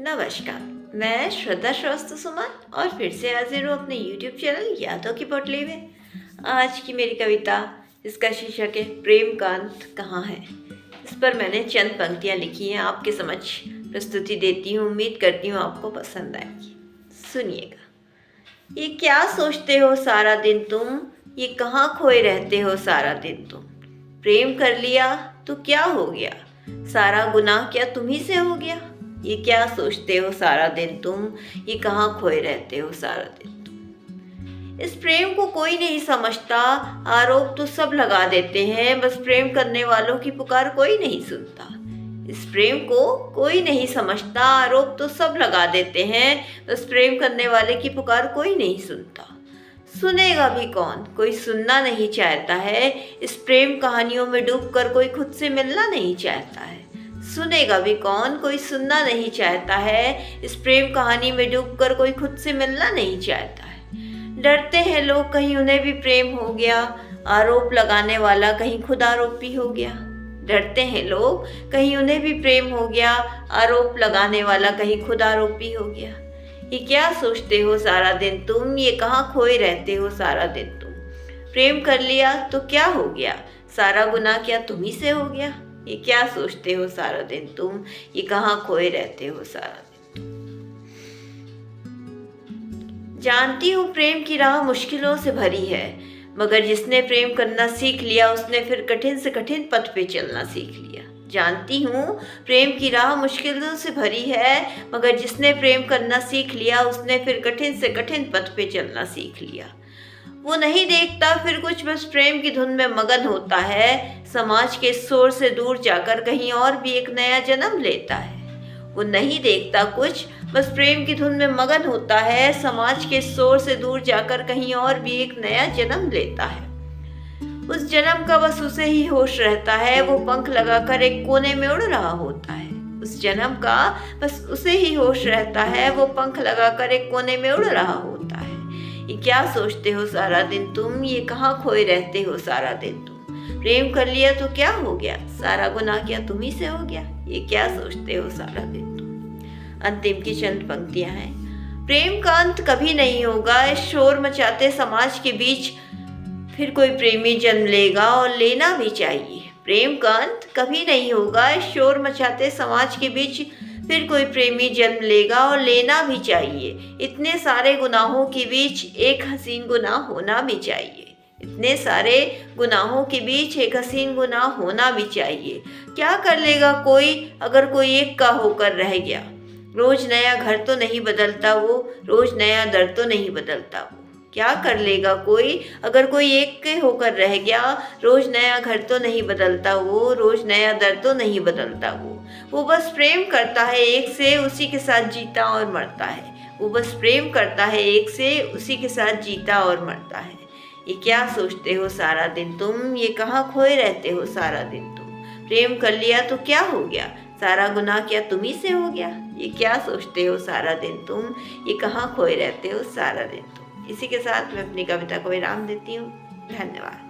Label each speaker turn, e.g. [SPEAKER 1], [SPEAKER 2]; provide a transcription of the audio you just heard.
[SPEAKER 1] नमस्कार, मैं श्रद्धा श्रीवास्तव सुमन और फिर से हाजिर हूँ अपने YouTube चैनल यादों की पोटली में। आज की मेरी कविता, इसका शीर्षक है प्रेम का अंत कहाँ है। इस पर मैंने चंद पंक्तियाँ लिखी हैं, आपके समक्ष प्रस्तुति देती हूँ। उम्मीद करती हूँ आपको पसंद आएगी। सुनिएगा। ये क्या सोचते हो सारा दिन तुम, ये कहाँ खोए रहते हो सारा दिन तुम। प्रेम कर लिया तो क्या हो गया, सारा गुनाह क्या तुम्ही से हो गया। ये क्या सोचते हो सारा दिन तुम, ये कहाँ खोए रहते हो सारा दिन तुम। इस प्रेम को कोई नहीं समझता, आरोप तो सब लगा देते हैं, बस प्रेम करने वालों की पुकार कोई नहीं सुनता। इस प्रेम को कोई नहीं समझता, आरोप तो सब लगा देते हैं, बस प्रेम करने वाले की पुकार कोई नहीं सुनता। सुनेगा भी कौन, कोई सुनना नहीं चाहता है। इस प्रेम कहानियों में डूबकर कोई खुद से मिलना नहीं चाहता है। सुनेगा भी कौन, कोई सुनना नहीं चाहता है। इस प्रेम कहानी में डूबकर कोई खुद से मिलना नहीं चाहता है। डरते हैं लोग कहीं उन्हें भी प्रेम हो गया, आरोप लगाने वाला कहीं खुद आरोपी हो गया। डरते हैं लोग कहीं उन्हें भी प्रेम हो गया, आरोप लगाने वाला कहीं खुद आरोपी हो गया। ये क्या सोचते हो सारा दिन तुम, ये कहाँ खोए रहते हो सारा दिन तुम। प्रेम कर लिया तो क्या हो गया, सारा गुनाह क्या तुम्ही से हो गया। ये क्या सोचते हो सारा दिन तुम, ये कहाँ खोए रहते हो सारा दिन तुम। जानती हूँ प्रेम की राह मुश्किलों से भरी है, मगर जिसने प्रेम करना सीख लिया उसने फिर कठिन से कठिन पथ पे चलना सीख लिया। जानती हूँ प्रेम की राह मुश्किलों से भरी है, मगर जिसने प्रेम करना सीख लिया उसने फिर कठिन से कठिन पथ पे चलना सीख लिया। वो नहीं देखता फिर कुछ, बस प्रेम की धुन में मगन होता है। समाज के शोर से दूर जाकर कहीं और भी एक नया जन्म लेता है। वो नहीं देखता कुछ, बस प्रेम की धुन में मगन होता है। समाज के शोर से दूर जाकर कहीं और भी एक नया जन्म लेता है। उस जन्म का बस उसे ही होश रहता है, वो पंख लगाकर एक कोने में उड़ रहा होता है। उस जन्म का बस उसे ही होश रहता है, वो पंख लगाकर एक कोने में उड़ रहा होता है। ये क्या सोचते हो सारा दिन तुम, ये कहाँ खोए रहते हो सारा दिन तुम। प्रेम कर लिया तो क्या हो गया, सारा गुनाह क्या तुम्ही से हो गया। ये क्या सोचते हो सारा दिन तुम। अंतिम की चंद पंक्तियां हैं। प्रेम का अंत कभी नहीं होगा, इस शोर मचाते समाज के बीच फिर कोई प्रेमी जन्म लेगा और लेना भी चाहिए। प्रेम का अंत कभी नहीं होगा, इस शोर मचाते समाज के बीच फिर कोई प्रेमी जन्म लेगा और लेना भी चाहिए। इतने सारे गुनाहों के बीच एक हसीन गुनाह होना भी चाहिए। इतने सारे गुनाहों के बीच एक हसीन गुनाह होना भी चाहिए। क्या कर लेगा कोई अगर कोई एक का होकर रह गया। रोज नया घर तो नहीं बदलता वो, रोज नया दर तो नहीं बदलता वो। क्या कर लेगा कोई अगर कोई एक के होकर रह गया। रोज नया घर तो नहीं बदलता वो, रोज नया दर तो नहीं बदलता वो बस प्रेम करता है एक से, उसी के साथ जीता और मरता है। वो बस प्रेम करता है एक से, उसी के साथ जीता और मरता है। ये क्या सोचते हो सारा दिन तुम, ये कहाँ खोए रहते हो सारा दिन तुम। प्रेम कर लिया तो क्या हो गया, सारा गुनाह क्या तुम्ही से हो गया। ये क्या सोचते हो सारा दिन तुम, ये कहाँ खोए रहते हो सारा दिन तुम। इसी के साथ मैं अपनी कविता को विराम देती हूँ। धन्यवाद।